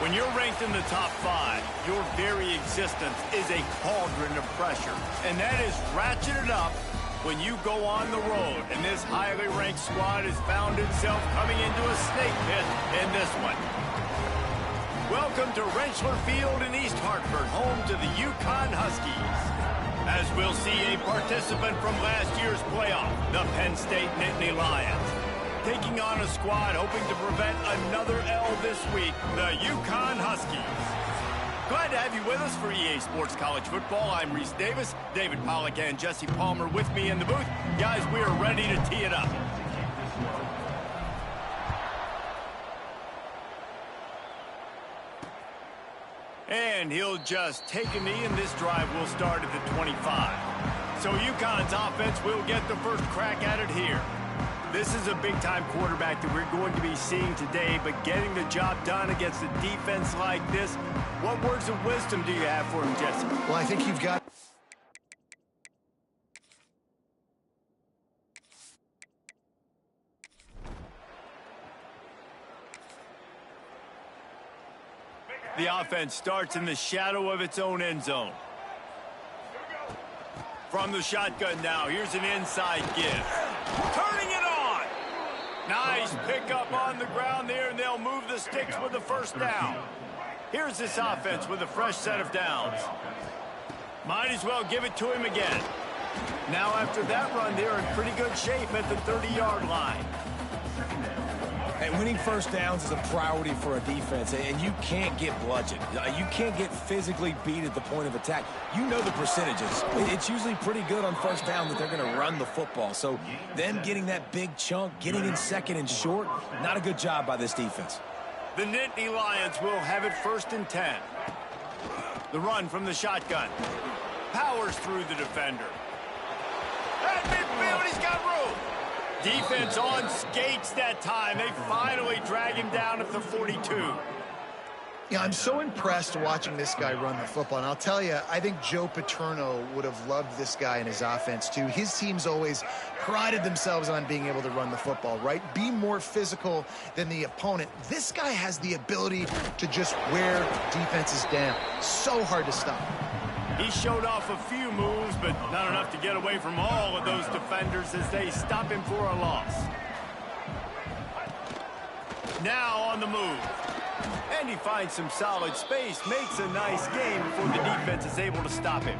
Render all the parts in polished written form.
When you're ranked in the top 5, your very existence is a cauldron of pressure. And that is ratcheted up when you go on the road. And this highly ranked squad has found itself coming into a snake pit in this one. Welcome to Rentschler Field in East Hartford, home to the Uconn Huskies. As we'll see a participant from last year's playoff, the Penn State Nittany Lions. Taking on a squad hoping to prevent another L this week, the Uconn Huskies. Glad to have you with us for EA Sports College Football. I'm Reese Davis, David Pollack and Jesse Palmer with me in the booth. Guys, we are ready to tee it up. And he'll just take a knee, and this drive will start at the 25. So Uconn's offense will get the first crack at it here. This is a big-time quarterback that we're going to be seeing today, but getting the job done against a defense like this, what words of wisdom do you have for him, Jesse? Well, I think you've got... The offense starts in the shadow of its own end zone. From the shotgun now, here's an inside give. Turning it on! Nice pickup on the ground there, and they'll move the sticks with the first down. Here's this offense with a fresh set of downs. Might as well give it to him again. Now after that run, they're in pretty good shape at the 30-yard line. And winning first downs is a priority for a defense, and you can't get bludgeoned. You can't get physically beat at the point of attack. You know the percentages. It's usually pretty good on first down that they're going to run the football. So them getting that big chunk, getting in second and short, not a good job by this defense. The Nittany Lions will have it 1st and 10. The run from the shotgun. Powers through the defender. At midfield, he's got room. Defense on skates that time. They finally drag him down at the 42. Yeah, I'm so impressed watching this guy run the football. And I'll tell you, I think Joe Paterno would have loved this guy in his offense, too. His teams always prided themselves on being able to run the football, right? Be more physical than the opponent. This guy has the ability to just wear defenses down. So hard to stop. He showed off a few moves, but not enough to get away from all of those defenders as they stop him for a loss. Now on the move. And he finds some solid space, makes a nice game before the defense is able to stop him.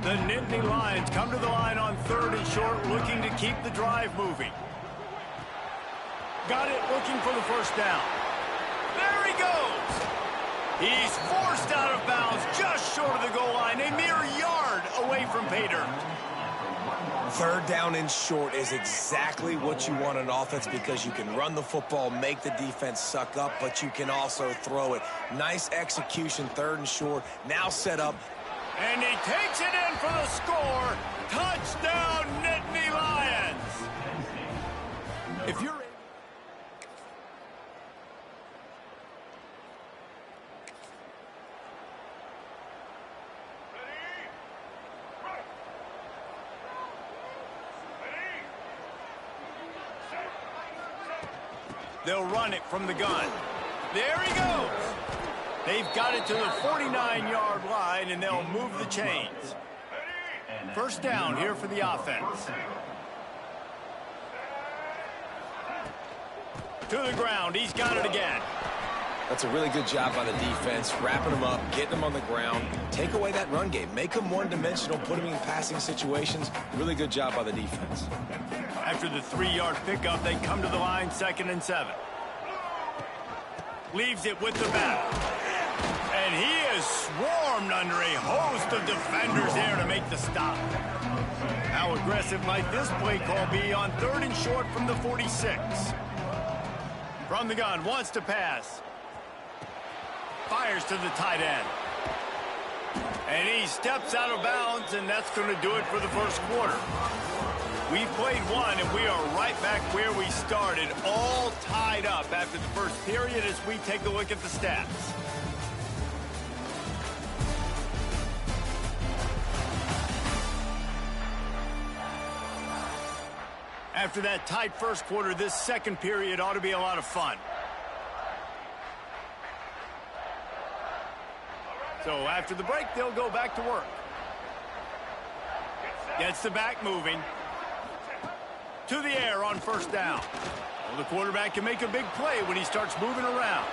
The Nittany Lions come to the line on 3rd and short, looking to keep the drive moving. Got it, looking for the first down. There he goes! He's forced out of bounds just short of the goal line, a mere yard away from pay dirt. 3rd down and short is exactly what you want on offense because you can run the football, make the defense suck up, but you can also throw it. Nice execution, 3rd and short, now set up. And he takes it in for the score. Touchdown, Nittany Lions. If you're... They'll run it from the gun. There he goes. They've got it to the 49-yard line, and they'll move the chains. First down here for the offense. To the ground. He's got it again. That's a really good job by the defense, wrapping them up, getting them on the ground. Take away that run game. Make them one-dimensional, put them in passing situations. Really good job by the defense. After the 3-yard pickup, they come to the line 2nd and 7. Leaves it with the back. And he is swarmed under a host of defenders there to make the stop. How aggressive might this play call be on 3rd and short from the 46? From the gun, wants to pass. Fires to the tight end. And he steps out of bounds, and that's going to do it for the first quarter. We've played one, and we are right back where we started, all tied up after the first period as we take a look at the stats. After that tight first quarter, this second period ought to be a lot of fun. So after the break, they'll go back to work. Gets the back moving. To the air on first down. Well, the quarterback can make a big play when he starts moving around.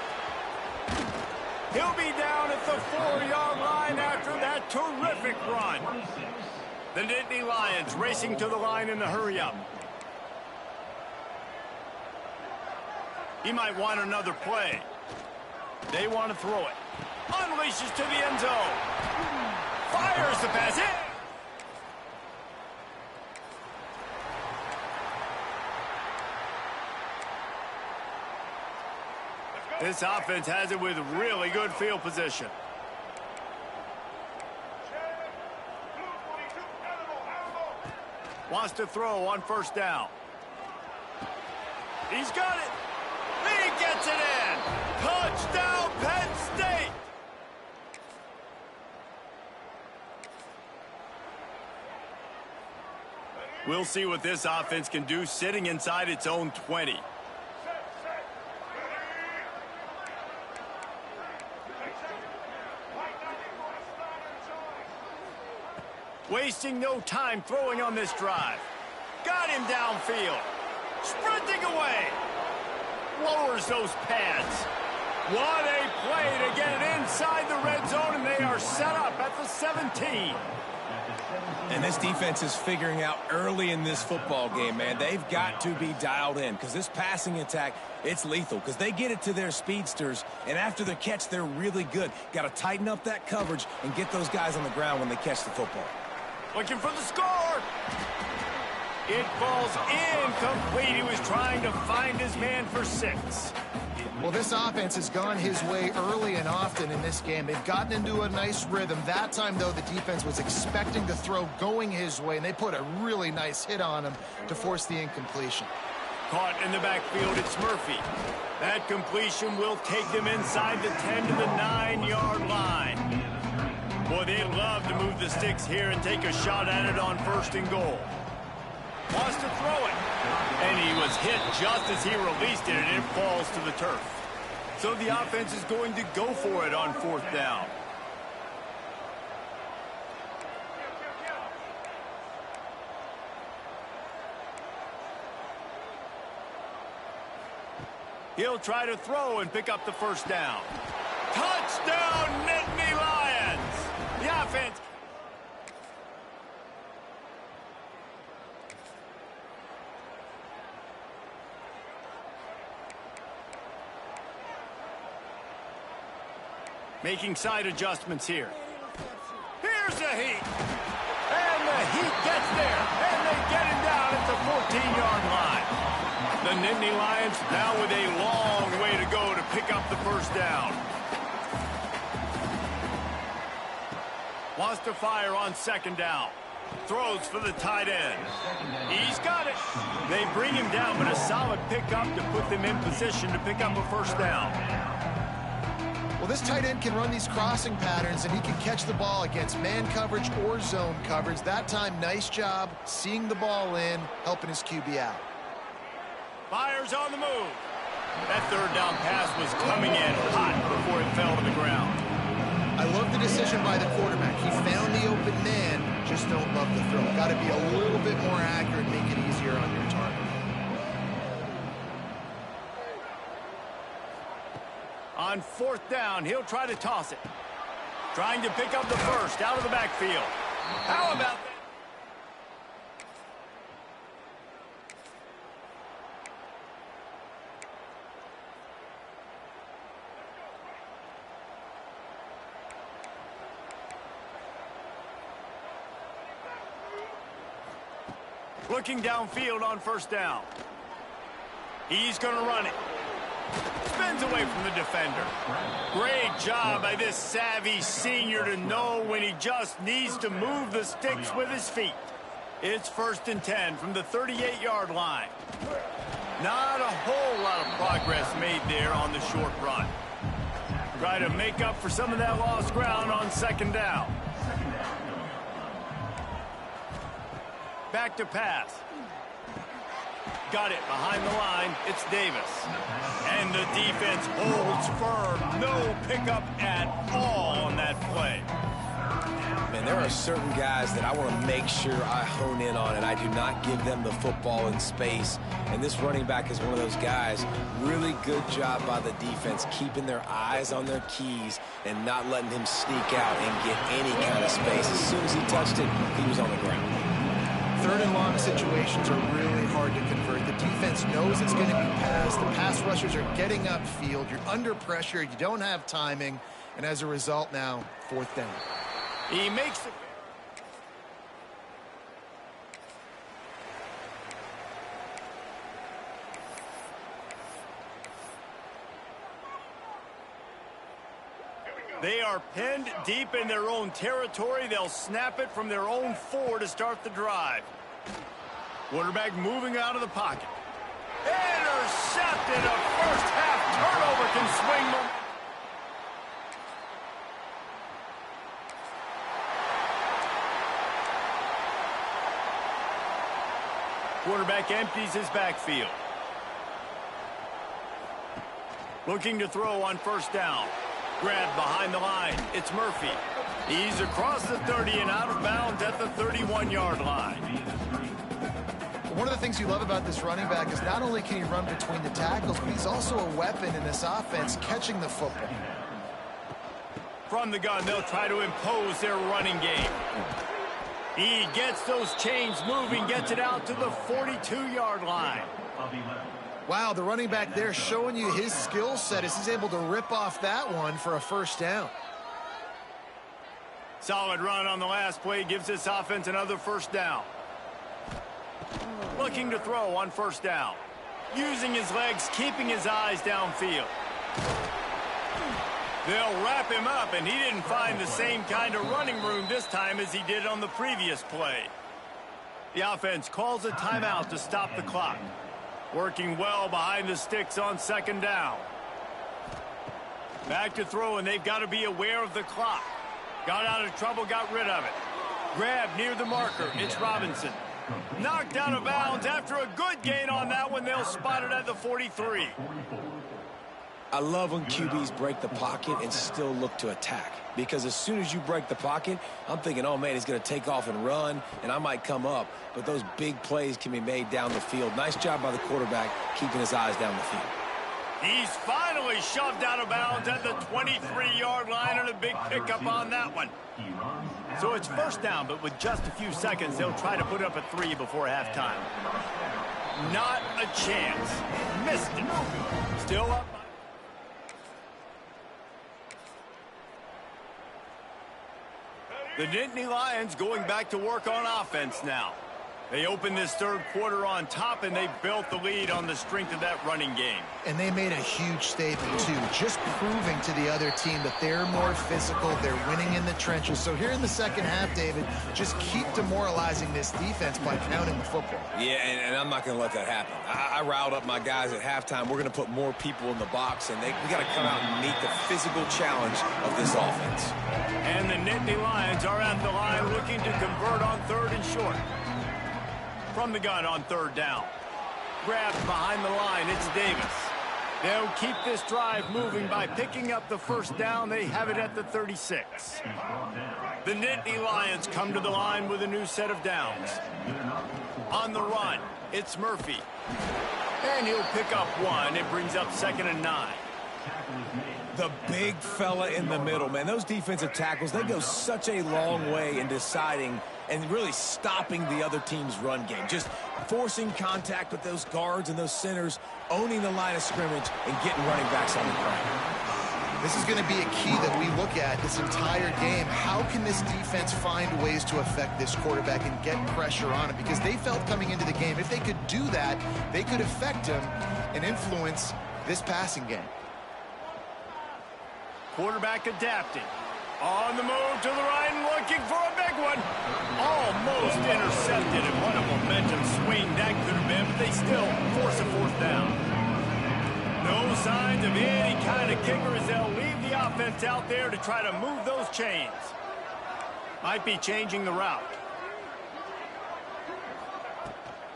He'll be down at the 4-yard line after that terrific run. The Nittany Lions racing to the line in a hurry-up. He might want another play. They want to throw it. Unleashes to the end zone. Fires the pass in. This offense has it with really good field position. Wants to throw on first down. He's got it. He gets it in. Touchdown, Penn State. We'll see what this offense can do sitting inside its own 20. Wasting no time throwing on this drive. Got him downfield. Sprinting away. Lowers those pads. What a play to get it inside the red zone, and they are set up at the 17. And this defense is figuring out early in this football game, man. They've got to be dialed in because this passing attack, it's lethal because they get it to their speedsters, and after the catch, they're really good. Got to tighten up that coverage and get those guys on the ground when they catch the football. Looking for the score. It falls incomplete. He was trying to find his man for 6. Well, this offense has gone his way early and often in this game. They've gotten into a nice rhythm. That time, though, the defense was expecting the throw going his way, and they put a really nice hit on him to force the incompletion. Caught in the backfield, it's Murphy. That completion will take them inside the 10 to the 9-yard line. Boy, they'd love to move the sticks here and take a shot at it on first and goal. Wants to throw it. And he was hit just as he released it, and it falls to the turf. So the offense is going to go for it on fourth down. He'll try to throw and pick up the first down. Touchdown, Nittany Lions! The offense... making side adjustments here. Here's the heat. And the heat gets there. And they get him down at the 14-yard line. The Nittany Lions now with a long way to go to pick up the first down. Wants to fire on second down. Throws for the tight end. He's got it. They bring him down, but a solid pickup to put them in position to pick up a first down. Well, this tight end can run these crossing patterns, and he can catch the ball against man coverage or zone coverage. That time, nice job seeing the ball in, helping his QB out. Fires on the move. That third down pass was coming in hot before it fell to the ground. I love the decision by the quarterback. He found the open man, just don't love the throw. Got to be a little bit more accurate, make it easier on your target. On fourth down, he'll try to toss it. Trying to pick up the first out of the backfield. How about that? Looking downfield on first down. He's going to run it. Spins away from the defender. Great job by this savvy senior to know when he just needs to move the sticks with his feet. It's first and 10 from the 38-yard line. Not a whole lot of progress made there on the short run. Try to make up for some of that lost ground on second down. Back to pass. Got it behind the line. It's Davis. And the defense holds firm. No pickup at all on that play. Man, there are certain guys that I want to make sure I hone in on, and I do not give them the football in space. And this running back is one of those guys. Really good job by the defense, keeping their eyes on their keys and not letting him sneak out and get any kind of space. As soon as he touched it, he was on the ground. Third and long situations are really hard to convert. The defense knows it's going to be passed. The pass rushers are getting upfield. You're under pressure. You don't have timing. And as a result now, fourth down. He makes it. They are pinned deep in their own territory. They'll snap it from their own 4 to start the drive. Quarterback moving out of the pocket. Intercepted. A first half turnover can swing them. Quarterback empties his backfield. Looking to throw on first down. Grab behind the line. It's Murphy. He's across the 30 and out of bounds at the 31-yard line. One of the things you love about this running back is not only can he run between the tackles, but he's also a weapon in this offense catching the football. From the gun, they'll try to impose their running game. He gets those chains moving, gets it out to the 42-yard line. Wow, the running back there showing you his skill set as he's able to rip off that one for a first down. Solid run on the last play gives this offense another first down. Looking to throw on first down. Using his legs, keeping his eyes downfield. They'll wrap him up, and he didn't find the same kind of running room this time as he did on the previous play. The offense calls a timeout to stop the clock. Working well behind the sticks on second down. Back to throw, and they've got to be aware of the clock. Got out of trouble, got rid of it. Grab near the marker. It's Robinson. Knocked out of bounds after a good gain on that one. They'll spot it at the 43. I love when QBs break the pocket and still look to attack. Because as soon as you break the pocket, I'm thinking, oh, man, he's going to take off and run, and I might come up. But those big plays can be made down the field. Nice job by the quarterback keeping his eyes down the field. He's finally shoved out of bounds at the 23-yard line, and a big pickup on that one. So it's first down, but with just a few seconds, they'll try to put up a 3 before halftime. Not a chance. Missed it. Still up. The Nittany Lions going back to work on offense now. They opened this third quarter on top, and they built the lead on the strength of that running game. And they made a huge statement, too, just proving to the other team that they're more physical, they're winning in the trenches. So here in the second half, David, just keep demoralizing this defense by pounding the football. Yeah, and I'm not going to let that happen. I riled up my guys at halftime. We're going to put more people in the box, and we got to come out and meet the physical challenge of this offense. And the Nittany Lions are at the line looking to convert on third and short. From the gun on third down. Grabbed behind the line, it's Davis. They'll keep this drive moving by picking up the first down. They have it at the 36. The Nittany Lions come to the line with a new set of downs. On the run, it's Murphy. And he'll pick up one. It brings up 2nd and 9. The big fella in the middle, man. Those defensive tackles, they go such a long way in deciding and really stopping the other team's run game. Just forcing contact with those guards and those centers, owning the line of scrimmage, and getting running backs on the ground. This is going to be a key that we look at this entire game. How can this defense find ways to affect this quarterback and get pressure on him? Because they felt coming into the game, if they could do that, they could affect him and influence this passing game. Quarterback adapting. On the move to the right and looking for a big one. Almost intercepted, and what a momentum swing that could have been, but they still force a fourth down. No signs of any kind of kicker as they'll leave the offense out there to try to move those chains. Might be changing the route.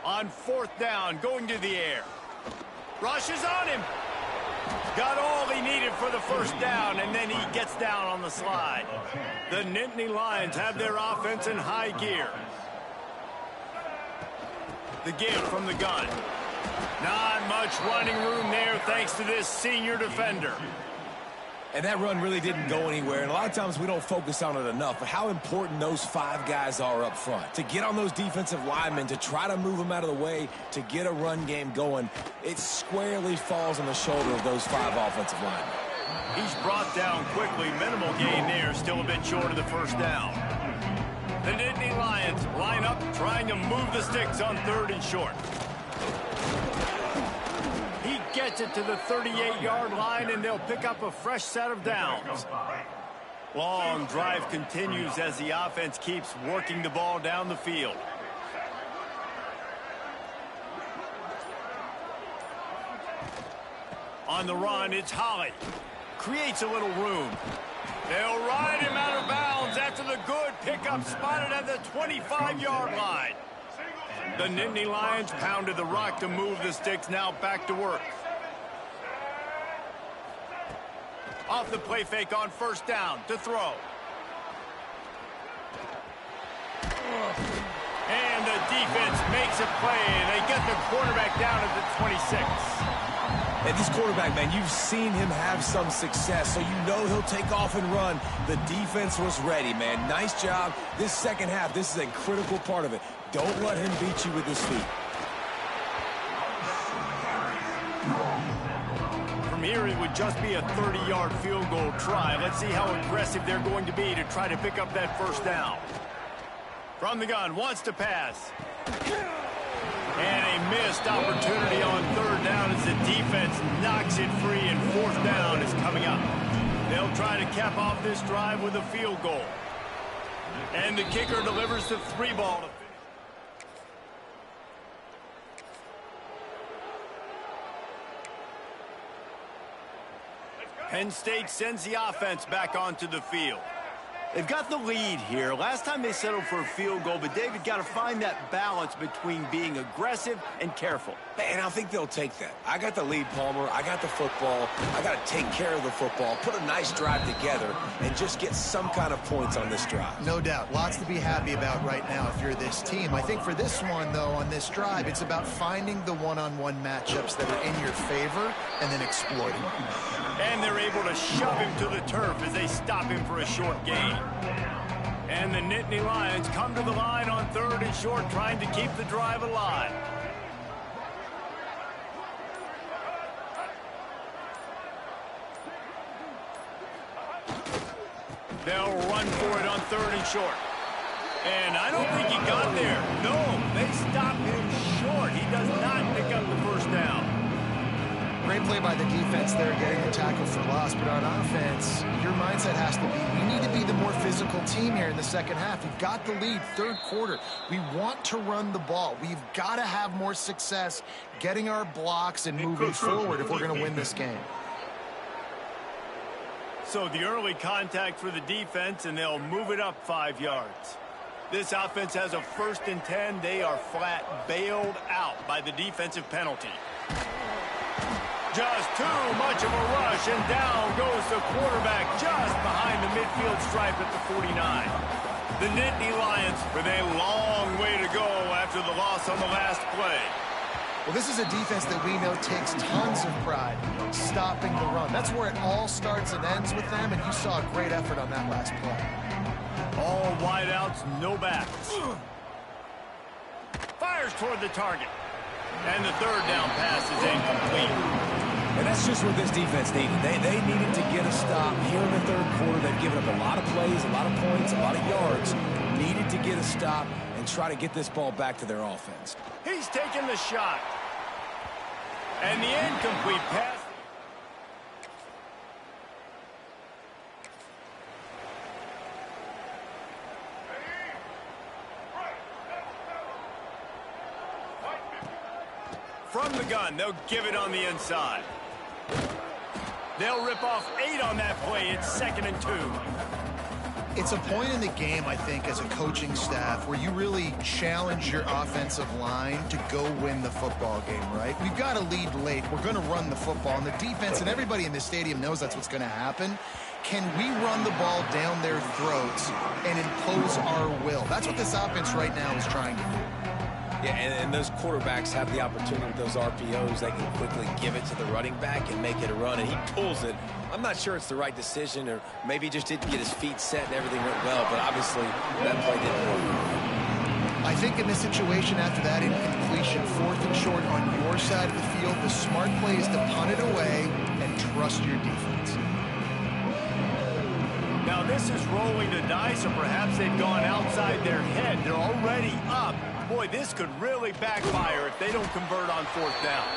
On 4th down, going to the air. Rushes on him. Got all he needed for the 1st down, and then he gets down on the slide. The Nittany Lions have their offense in high gear. The give from the gun. Not much running room there thanks to this senior defender. And that run really didn't go anywhere, and a lot of times we don't focus on it enough, but how important those 5 guys are up front. To get on those defensive linemen, to try to move them out of the way, to get a run game going, it squarely falls on the shoulder of those 5 offensive linemen. He's brought down quickly. Minimal gain there, still a bit short of the 1st down. The Nittany Lions line up, trying to move the sticks on 3rd and short. He gets it to the 38-yard line, and they'll pick up a fresh set of downs. Long drive continues as the offense keeps working the ball down the field. On the run, it's Holly. Creates a little room. They'll ride him out of bounds after the good pickup spotted at the 25-yard line. The Nittany Lions pounded the rock to move the sticks, now back to work. Off the play fake on 1st down to throw. And the defense makes a play. They get the quarterback down at the 26. And this quarterback, man, you've seen him have some success, so you know he'll take off and run. The defense was ready, man. Nice job. This second half, this is a critical part of it. Don't let him beat you with his feet. From here, it would just be a 30-yard field goal try. Let's see how aggressive they're going to be to try to pick up that 1st down. From the gun, wants to pass. And a missed opportunity on 3rd down as the defense knocks it free, and 4th down is coming up. They'll try to cap off this drive with a field goal. And the kicker delivers the 3-ball to finish. Penn State sends the offense back onto the field. They've got the lead here. Last time they settled for a field goal, but David got to find that balance between being aggressive and careful. And I think they'll take that. I got the lead, Palmer. I got the football. I got to take care of the football, put a nice drive together, and just get some kind of points on this drive. No doubt. Lots to be happy about right now if you're this team. I think for this one, though, on this drive, it's about finding the one-on-one matchups that are in your favor and then exploiting them. And they're able to shove him to the turf as they stop him for a short gain. And the Nittany Lions come to the line on 3rd and short, trying to keep the drive alive. They'll run for it on 3rd and short. And I don't think he got there. No, they stop him short. He does not pick up the 1st down. Great play by the defense there, getting the tackle for loss. But on offense, your mindset has to be, we need to be the more physical team here in the second half. We've got the lead, 3rd quarter. We want to run the ball. We've got to have more success getting our blocks and moving forward if we're going to win this game. So the early contact for the defense, and they'll move it up 5 yards. This offense has a 1st and 10. They are flat bailed out by the defensive penalty. Just too much of a rush, and down goes the quarterback just behind the midfield stripe at the 49. The Nittany Lions with a long way to go after the loss on the last play. Well, this is a defense that we know takes tons of pride stopping the run. That's where it all starts and ends with them, and you saw a great effort on that last play. All wideouts, no backs. Fires toward the target. And the 3rd down pass is incomplete. And that's just what this defense needed. They needed to get a stop here in the 3rd quarter. They've given up a lot of plays, a lot of points, a lot of yards. Needed to get a stop and try to get this ball back to their offense. He's taking the shot. And the incomplete pass. From the gun, they'll give it on the inside. They'll rip off 8 on that play. It's 2nd and 2. It's a point in the game, I think, as a coaching staff where you really challenge your offensive line to go win the football game, right? We've got to lead late. We're going to run the football. And the defense and everybody in this stadium knows that's what's going to happen. Can we run the ball down their throats and impose our will? That's what this offense right now is trying to do. Yeah, and those quarterbacks have the opportunity with those RPOs. They can quickly give it to the running back and make it a run, and he pulls it. I'm not sure it's the right decision, or maybe he just didn't get his feet set and everything went well, but obviously that play didn't work. I think in this situation after that incompletion, 4th and short on your side of the field, the smart play is to punt it away and trust your defense. Now this is rolling the dice, or perhaps they've gone outside their head. They're already up. Boy, this could really backfire if they don't convert on 4th down.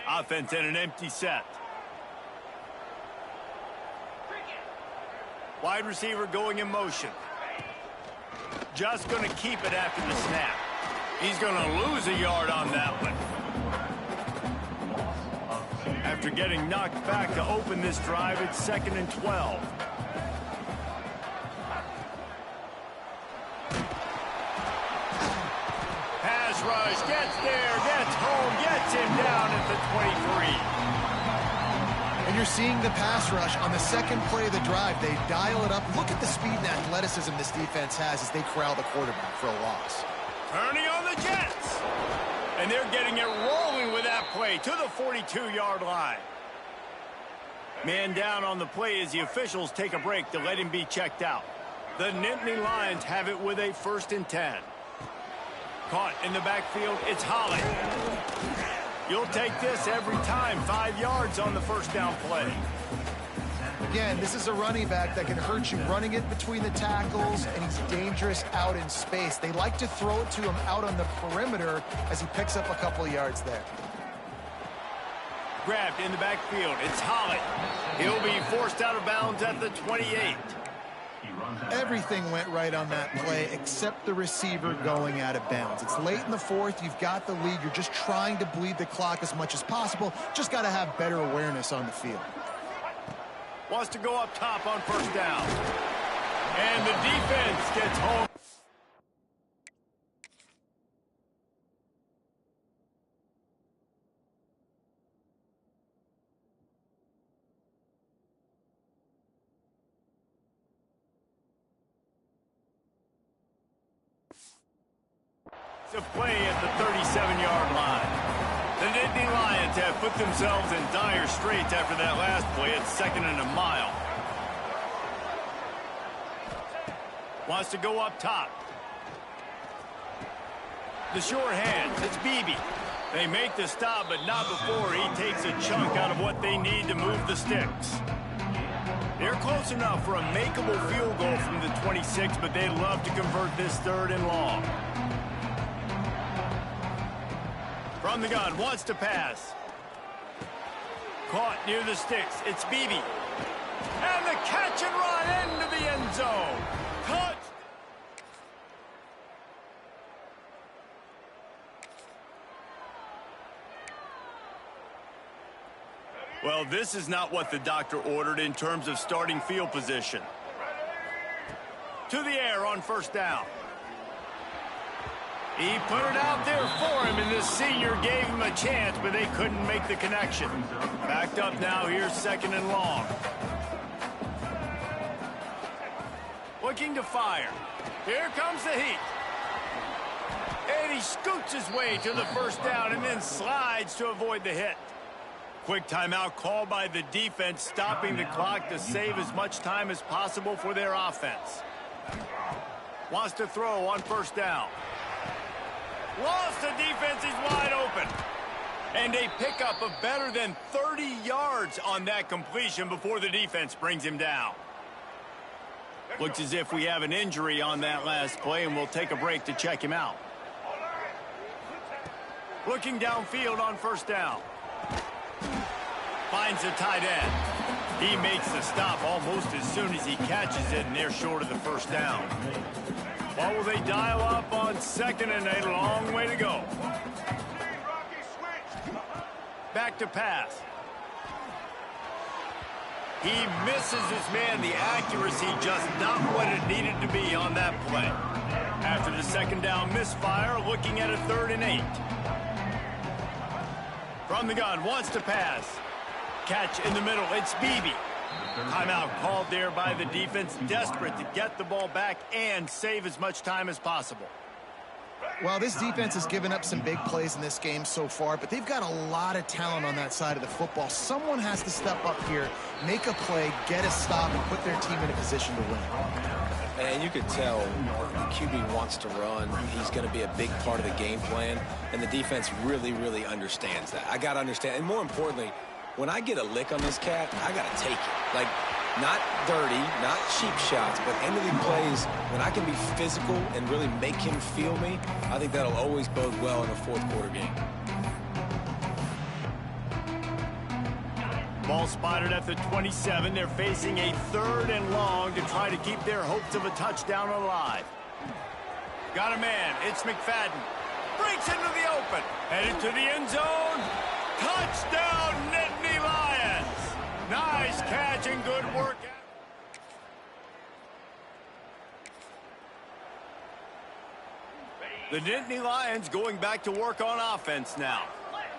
Offense in an empty set. Wide receiver going in motion. Just going to keep it after the snap. He's going to lose a yard on that one. After getting knocked back to open this drive, it's 2nd and 12. Pass rush, gets there, gets home, gets him down at the 23. And you're seeing the pass rush on the second play of the drive. They dial it up. Look at the speed and athleticism this defense has as they corral the quarterback for a loss. Turning on the Jets. And they're getting it rolling with that play to the 42-yard line. Man down on the play as the officials take a break to let him be checked out. The Nittany Lions have it with a 1st and 10. Caught in the backfield, it's Holly. You'll take this every time. 5 yards on the 1st down play. Again, this is a running back that can hurt you running it between the tackles, and he's dangerous out in space. They like to throw it to him out on the perimeter as he picks up a couple of yards there. Grabbed in the backfield. It's Holly. He'll be forced out of bounds at the 28. Everything went right on that play except the receiver going out of bounds. It's late in the 4th. You've got the lead. You're just trying to bleed the clock as much as possible. Just got to have better awareness on the field. Wants to go up top on 1st down. And the defense gets home. To play at the 37-yard line. The Nittany Lions have put themselves in dire straits after that last play. It's 2nd and a mile. Wants to go up top. The short hands, it's Beebe. They make the stop, but not before he takes a chunk out of what they need to move the sticks. They're close enough for a makeable field goal from the 26, but they'd love to convert this 3rd and long. From the gun, wants to pass. Caught near the sticks. It's Beebe. And the catch and run into the end zone. Touch. Well, this is not what the doctor ordered in terms of starting field position. To the air on 1st down. He put it out there for him, and the senior gave him a chance, but they couldn't make the connection. Backed up now, here's 2nd and long. Looking to fire. Here comes the heat. And he scoots his way to the 1st down and then slides to avoid the hit. Quick timeout called by the defense, stopping the clock to save as much time as possible for their offense. Wants to throw on 1st down. Lost the defense, he's wide open. And a pickup of better than 30 yards on that completion before the defense brings him down. Looks as if we have an injury on that last play, and we'll take a break to check him out. Looking downfield on 1st down. Finds the tight end. He makes the stop almost as soon as he catches it, and they're short of the first down. What will they dial up on second and a long way to go? Back to pass. He misses his man. The accuracy just not what it needed to be on that play. After the second down misfire, looking at a 3rd and 8. From the gun, wants to pass. Catch in the middle, it's Beebe. Timeout called there by the defense, desperate to get the ball back and save as much time as possible. Well, this defense has given up some big plays in this game so far, but they've got a lot of talent on that side of the football. Someone has to step up here, make a play, get a stop, and put their team in a position to win. And you could tell the QB wants to run. He's going to be a big part of the game plan, and the defense really, really understands that. I got to understand, and more importantly, when I get a lick on this cat, I got to take it. Like, not dirty, not cheap shots, but end-of-the plays, when I can be physical and really make him feel me, I think that'll always bode well in a fourth-quarter game. Ball spotted at the 27. They're facing a 3rd and long to try to keep their hopes of a touchdown alive. Got a man. It's McFadden. Breaks into the open. Headed to the end zone. Touchdown, Nittany Lions. Nice catch and good work. The Nittany Lions going back to work on offense now.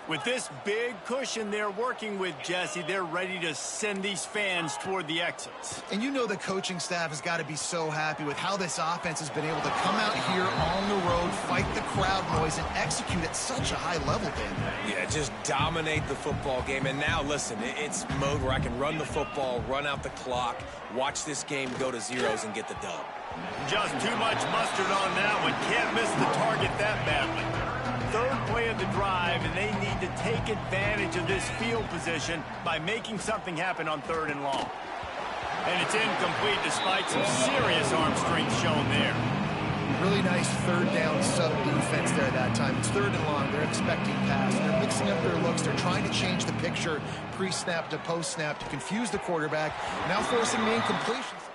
With this big cushion they're working with, Jesse, they're ready to send these fans toward the exits. And you know the coaching staff has got to be so happy with how this offense has been able to come out here on the road, fight the crowd noise, and execute at such a high level, Dan. Yeah, just dominate the football game. And now, listen, it's mode where I can run the football, run out the clock, watch this game go to zeros and get the dub. Just too much mustard on that one. Can't miss the target that badly. 3rd play of the drive, and they need to take advantage of this field position by making something happen on 3rd and long. And it's incomplete despite some serious arm strength shown there. Really nice 3rd down sub-defense there that time. It's 3rd and long. They're expecting pass. They're mixing up their looks. They're trying to change the picture pre-snap to post-snap to confuse the quarterback, now forcing the incompletions.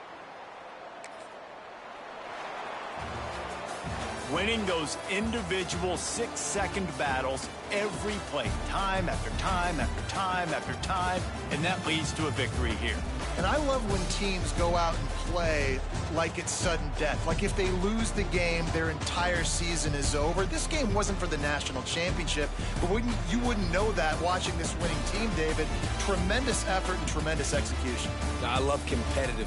Winning those individual 6-second battles every play, time after time after time after time, and that leads to a victory here. And I love when teams go out and play like it's sudden death. Like if they lose the game, their entire season is over. This game wasn't for the national championship, but you wouldn't know that watching this winning team, David. Tremendous effort and tremendous execution. I love competitive